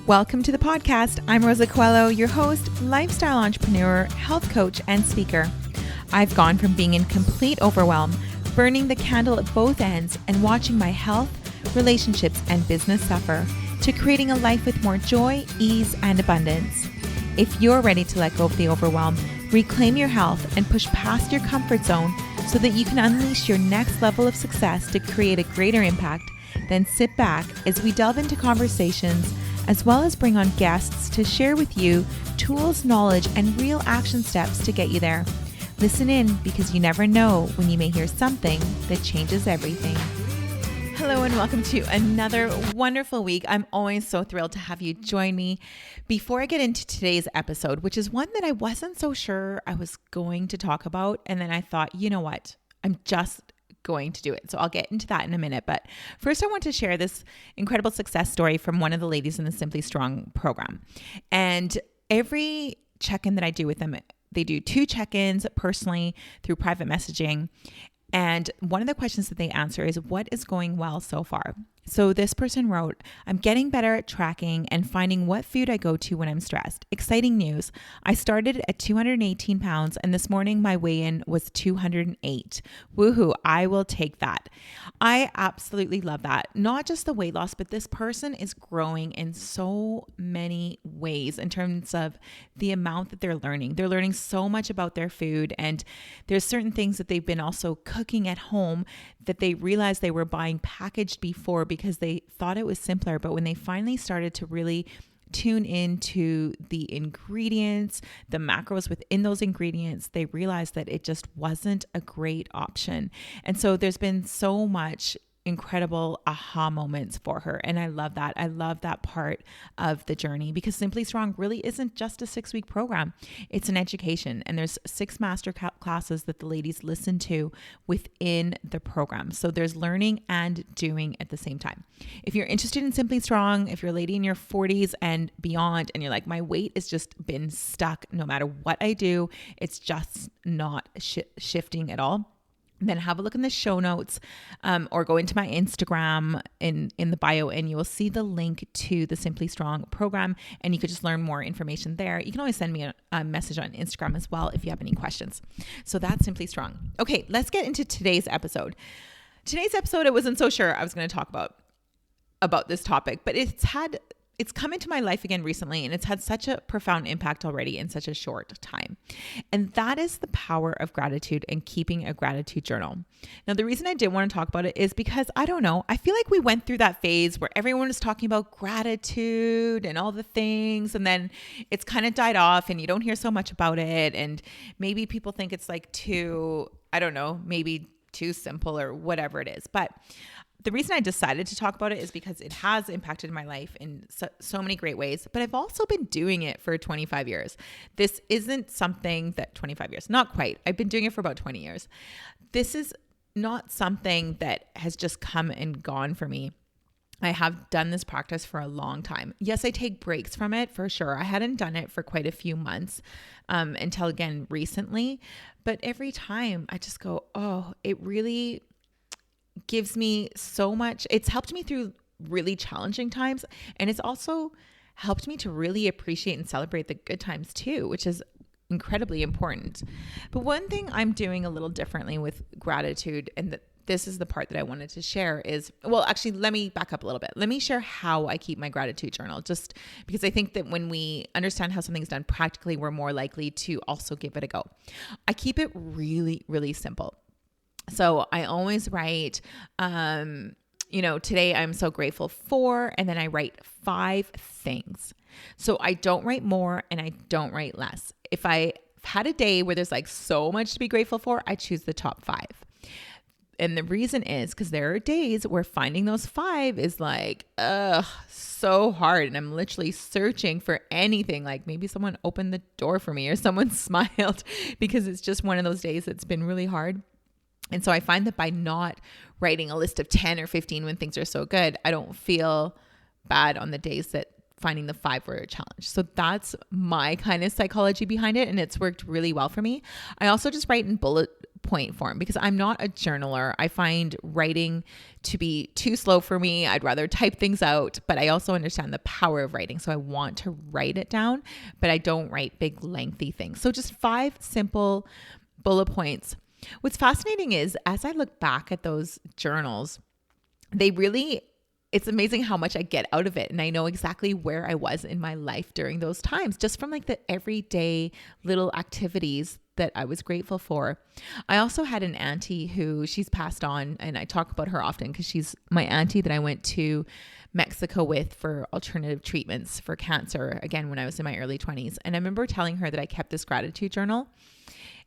Welcome to the podcast. I'm Rosa Coelho, your host, lifestyle entrepreneur, health coach, and speaker. I've gone from being in complete overwhelm, burning the candle at both ends, and watching my health, relationships, and business suffer, to creating a life with more joy, ease, and abundance. If you're ready to let go of the overwhelm, reclaim your health, and push past your comfort zone so that you can unleash your next level of success to create a greater impact, then sit back as we delve into conversations, as well as bring on guests to share with you tools, knowledge, and real action steps to get you there. Listen in, because you never know when you may hear something that changes everything. Hello and welcome to another wonderful week. I'm always so thrilled to have you join me. Before I get into today's episode, which is one that I wasn't so sure I was going to talk about, and then I thought, you know what, I'm just going to do it. So I'll get into that in a minute. But first, I want to share this incredible success story from one of the ladies in the Simply Strong program. And every check-in that I do with them, they do 2 check-ins personally through private messaging. And one of the questions that they answer is, what is going well so far? So this person wrote, I'm getting better at tracking and finding what food I go to when I'm stressed. Exciting news. I started at 218 pounds and this morning my weigh-in was 208. Woohoo, I will take that. I absolutely love that. Not just the weight loss, but this person is growing in so many ways in terms of the amount that they're learning. They're learning so much about their food, and there's certain things that they've been also cooking at home that they realized they were buying packaged before because they thought it was simpler. But when they finally started to really tune into the ingredients, the macros within those ingredients, they realized that it just wasn't a great option. And so there's been so much incredible aha moments for her. And I love that. I love that part of the journey, because Simply Strong really isn't just a 6-week program. It's an education. And there's 6 master classes that the ladies listen to within the program. So there's learning and doing at the same time. If you're interested in Simply Strong, if you're a lady in your 40s and beyond, and you're like, my weight has just been stuck no matter what I do, it's just not shifting at all, then have a look in the show notes, or go into my Instagram in the bio, and you will see the link to the Simply Strong program, and you could just learn more information there. You can always send me a message on Instagram as well if you have any questions. So that's Simply Strong. Okay, let's get into today's episode. Today's episode, I wasn't so sure I was going to talk about this topic, but it's come into my life again recently, and it's had such a profound impact already in such a short time. And that is the power of gratitude and keeping a gratitude journal. Now, the reason I did want to talk about it is because, I don't know, I feel like we went through that phase where everyone was talking about gratitude and all the things, and then it's kind of died off and you don't hear so much about it. And maybe people think it's like too, I don't know, maybe too simple or whatever it is. But the reason I decided to talk about it is because it has impacted my life in so many great ways, but I've also been doing it for 25 years. This isn't something that 25 years, not quite. I've been doing it for about 20 years. This is not something that has just come and gone for me. I have done this practice for a long time. Yes, I take breaks from it for sure. I hadn't done it for quite a few months until again recently, but every time I just go, oh, it really gives me so much. It's helped me through really challenging times, and it's also helped me to really appreciate and celebrate the good times too, which is incredibly important. But one thing I'm doing a little differently with gratitude, and this is the part that I wanted to share, is, well, actually, let me back up a little bit. Let me share how I keep my gratitude journal, just because I think that when we understand how something's done practically, we're more likely to also give it a go. I keep it really, really simple. So I always write, today I'm so grateful for, and then I write 5 things. So I don't write more and I don't write less. If I've had a day where there's like so much to be grateful for, I choose the top 5. And the reason is because there are days where finding those 5 is like, so hard. And I'm literally searching for anything, like maybe someone opened the door for me or someone smiled, because it's just one of those days that's been really hard. And so I find that by not writing a list of 10 or 15 when things are so good, I don't feel bad on the days that finding the 5 were a challenge. So that's my kind of psychology behind it. And it's worked really well for me. I also just write in bullet point form because I'm not a journaler. I find writing to be too slow for me. I'd rather type things out, but I also understand the power of writing. So I want to write it down, but I don't write big, lengthy things. So just 5 simple bullet points. What's fascinating is as I look back at those journals, it's amazing how much I get out of it. And I know exactly where I was in my life during those times, just from like the everyday little activities that I was grateful for. I also had an auntie who she's passed on, and I talk about her often because she's my auntie that I went to Mexico with for alternative treatments for cancer, again, when I was in my early 20s. And I remember telling her that I kept this gratitude journal.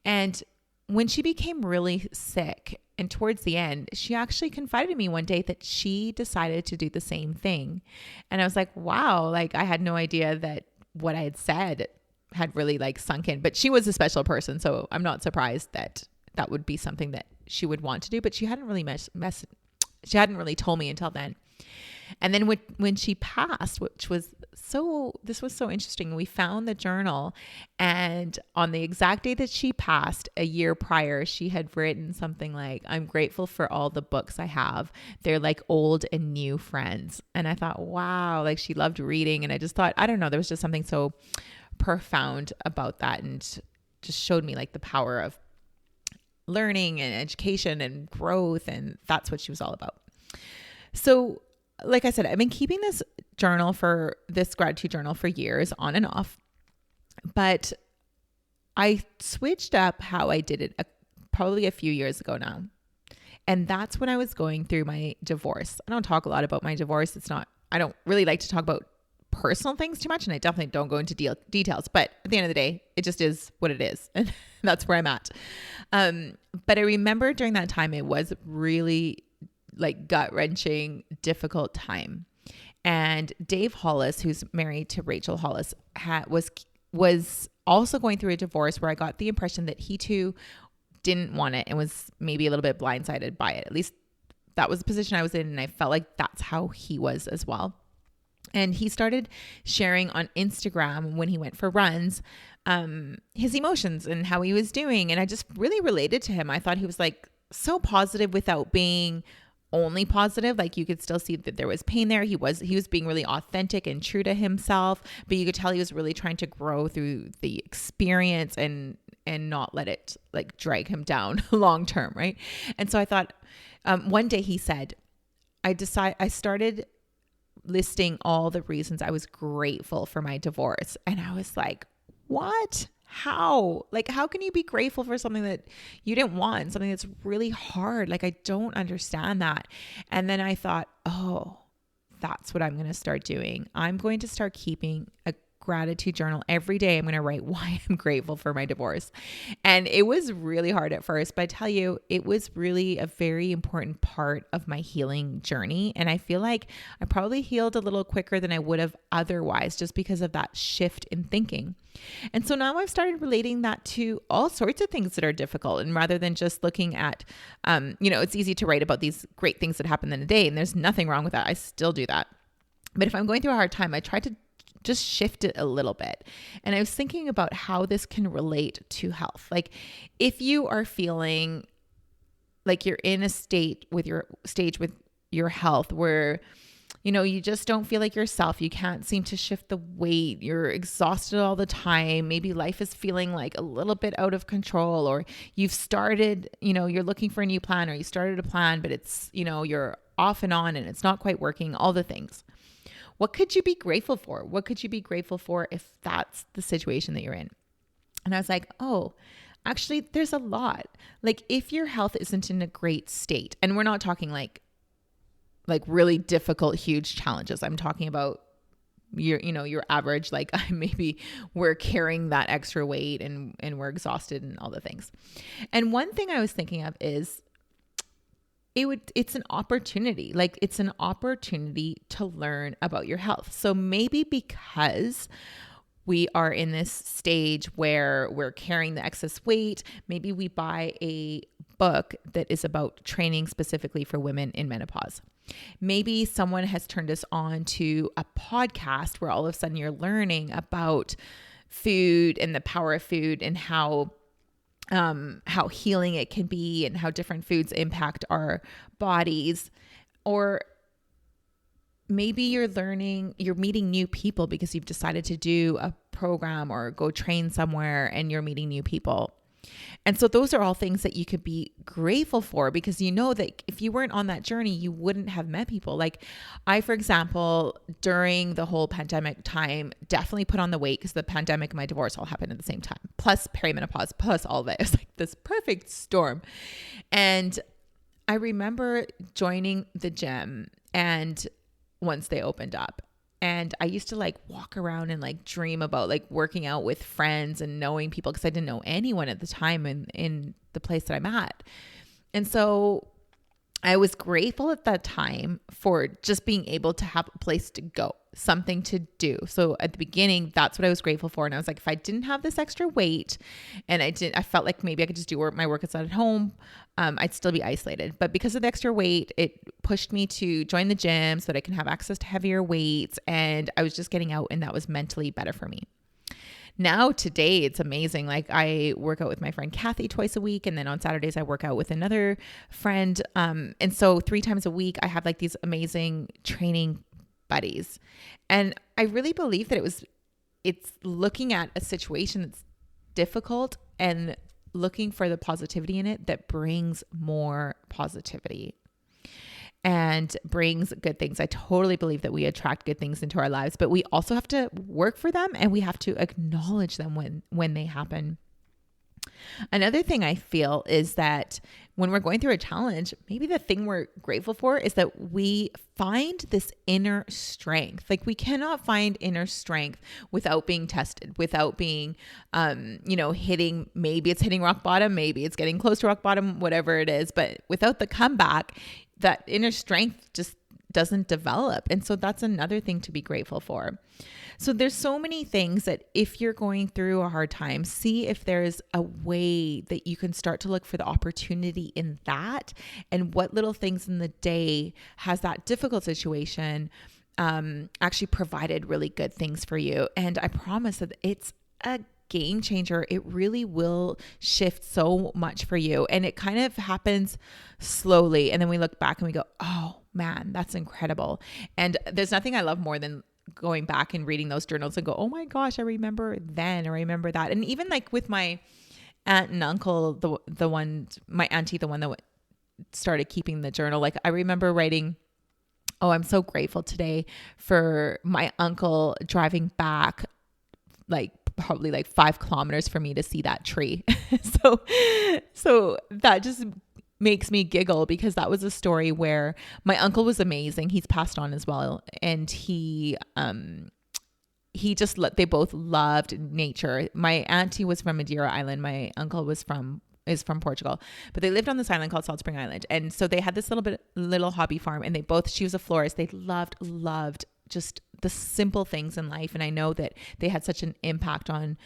And when she became really sick and towards the end, she actually confided in me one day that she decided to do the same thing. And I was like, wow, like I had no idea that what I had said had really like sunk in, but she was a special person. So I'm not surprised that that would be something that she would want to do, but she hadn't really she hadn't really told me until then. And then when she passed, this was so interesting. We found the journal, and on the exact day that she passed, a year prior, she had written something like, "I'm grateful for all the books I have. They're like old and new friends." And I thought, wow, like she loved reading. And I just thought, I don't know, there was just something so profound about that, and just showed me like the power of learning and education and growth. And that's what she was all about. So like I said, I've been keeping this gratitude journal for years on and off, but I switched up how I did it probably a few years ago now. And that's when I was going through my divorce. I don't talk a lot about my divorce. I don't really like to talk about personal things too much, and I definitely don't go into details, but at the end of the day, it just is what it is. And that's where I'm at. But I remember during that time, it was really like gut-wrenching, difficult time. And Dave Hollis, who's married to Rachel Hollis, was also going through a divorce where I got the impression that he too didn't want it and was maybe a little bit blindsided by it. At least that was the position I was in, and I felt like that's how he was as well. And he started sharing on Instagram when he went for runs, his emotions and how he was doing. And I just really related to him. I thought he was like so positive without being only positive. Like you could still see that there was pain there. He was being really authentic and true to himself, but you could tell he was really trying to grow through the experience and not let it like drag him down long term. Right. And so I thought, one day he said, I started listing all the reasons I was grateful for my divorce. And I was like, what? How? Like, how can you be grateful for something that you didn't want, something that's really hard? Like, I don't understand that. And then I thought, oh, that's what I'm going to start doing. I'm going to start keeping a gratitude journal every day. I'm going to write why I'm grateful for my divorce. And it was really hard at first, but I tell you, it was really a very important part of my healing journey. And I feel like I probably healed a little quicker than I would have otherwise, just because of that shift in thinking. And so now I've started relating that to all sorts of things that are difficult. And rather than just looking at, it's easy to write about these great things that happen in a day, and there's nothing wrong with that. I still do that. But if I'm going through a hard time, I try to just shift it a little bit. And I was thinking about how this can relate to health. Like if you are feeling like you're in a stage with your health where, you just don't feel like yourself, you can't seem to shift the weight, you're exhausted all the time, maybe life is feeling like a little bit out of control, or you've started, you're looking for a new plan, or you started a plan, but it's, you're off and on and it's not quite working, all the things. What could you be grateful for? What could you be grateful for if that's the situation that you're in? And I was like, oh, actually, there's a lot. Like if your health isn't in a great state, and we're not talking like really difficult, huge challenges. I'm talking about your average, like maybe we're carrying that extra weight and we're exhausted and all the things. And one thing I was thinking of is it's an opportunity. Like it's an opportunity to learn about your health. So maybe because we are in this stage where we're carrying the excess weight, maybe we buy a book that is about training specifically for women in menopause. Maybe someone has turned us on to a podcast where all of a sudden you're learning about food and the power of food and how how healing it can be and how different foods impact our bodies. Or maybe you're meeting new people because you've decided to do a program or go train somewhere and you're meeting new people. And so those are all things that you could be grateful for, because you know that if you weren't on that journey, you wouldn't have met people. Like I, for example, during the whole pandemic time, definitely put on the weight because the pandemic and my divorce all happened at the same time, plus perimenopause, plus all of it. It was like this perfect storm. And I remember joining the gym, and once they opened up, and I used to like walk around and like dream about like working out with friends and knowing people, because I didn't know anyone at the time in the place that I'm at. And so I was grateful at that time for just being able to have a place to go, something to do. So at the beginning, that's what I was grateful for. And I was like, if I didn't have this extra weight and I felt like maybe I could just do my workouts at home, I'd still be isolated. But because of the extra weight, it pushed me to join the gym so that I can have access to heavier weights. And I was just getting out, and that was mentally better for me. Now today it's amazing. Like I work out with my friend Kathy twice a week. And then on Saturdays I work out with another friend. And so 3 times a week I have like these amazing training buddies. And I really believe that it's looking at a situation that's difficult and looking for the positivity in it that brings more positivity and brings good things. I totally believe that we attract good things into our lives, but we also have to work for them, and we have to acknowledge them when they happen. Another thing I feel is that when we're going through a challenge, maybe the thing we're grateful for is that we find this inner strength. Like we cannot find inner strength without being tested, without being, maybe it's hitting rock bottom, maybe it's getting close to rock bottom, whatever it is. But without the comeback, that inner strength just doesn't develop. And so that's another thing to be grateful for. So there's so many things that if you're going through a hard time, see if there's a way that you can start to look for the opportunity in that, and what little things in the day has that difficult situation actually provided really good things for you. And I promise that it's a game changer. It really will shift so much for you. And it kind of happens slowly. And then we look back and we go, oh man, that's incredible. And there's nothing I love more than going back and reading those journals and go, oh my gosh, I remember then, or I remember that. And even like with my aunt and uncle, my auntie, the one that started keeping the journal, like I remember writing, oh, I'm so grateful today for my uncle driving back like probably like 5 kilometers for me to see that tree. So that just makes me giggle, because that was a story where my uncle was amazing. He's passed on as well. And they both loved nature. My auntie was from Madeira Island. My uncle is from Portugal, but they lived on this island called Salt Spring Island. And so they had this little hobby farm, and she was a florist. They loved just the simple things in life. And I know that they had such an impact on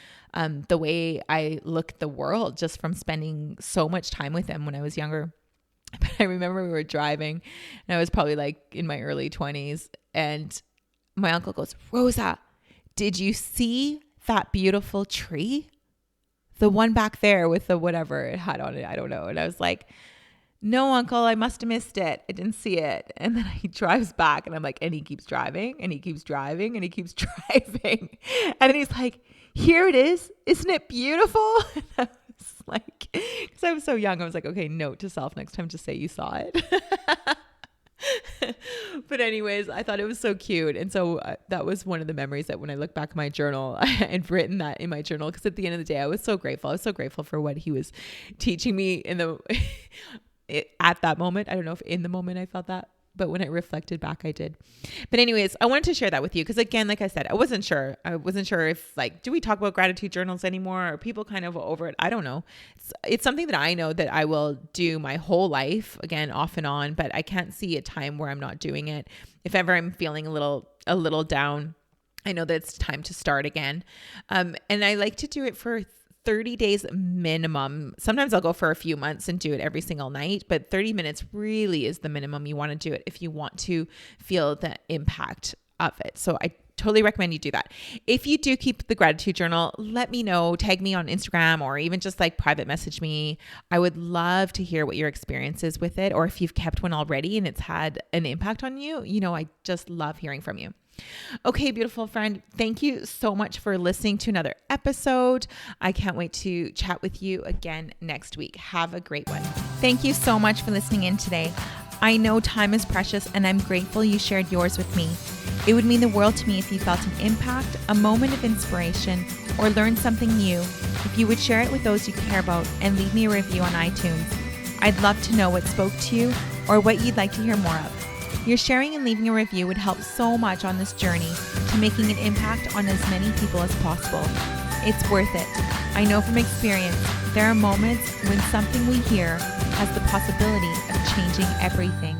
the way I look at the world just from spending so much time with them when I was younger. But I remember we were driving, and I was probably like in my early 20s, and my uncle goes, Rosa, did you see that beautiful tree? The one back there with the whatever it had on it. I don't know. And I was like, no, uncle, I must have missed it. I didn't see it. And then he drives back, and I'm like, and he keeps driving, and he keeps driving, and he keeps driving. And then he's like, here it is. Isn't it beautiful? And I was like, because I was so young, I was like, okay, note to self, next time just say you saw it. But anyways, I thought it was so cute. And so that was one of the memories that when I look back at my journal, I had written that in my journal, because at the end of the day, I was so grateful. I was so grateful for what he was teaching me at that moment. I don't know if in the moment I felt that, but when I reflected back, I did. But anyways, I wanted to share that with you, because again, like I said, I wasn't sure if like, do we talk about gratitude journals anymore? Or are people kind of over it? I don't know. It's something that I know that I will do my whole life, again, off and on, but I can't see a time where I'm not doing it. If ever I'm feeling a little down, I know that it's time to start again. And I like to do it for 30 days minimum. Sometimes I'll go for a few months and do it every single night, but 30 minutes really is the minimum you want to do it if you want to feel the impact of it. So totally recommend you do that. If you do keep the gratitude journal, let me know, tag me on Instagram, or even just like private message me. I would love to hear what your experience is with it, or if you've kept one already and it's had an impact on you. I just love hearing from you. Okay, beautiful friend. Thank you so much for listening to another episode. I can't wait to chat with you again next week. Have a great one. Thank you so much for listening in today. I know time is precious, and I'm grateful you shared yours with me. It would mean the world to me if you felt an impact, a moment of inspiration, or learned something new. If you would share it with those you care about and leave me a review on iTunes. I'd love to know what spoke to you or what you'd like to hear more of. Your sharing and leaving a review would help so much on this journey to making an impact on as many people as possible. It's worth it. I know from experience, there are moments when something we hear has the possibility of changing everything.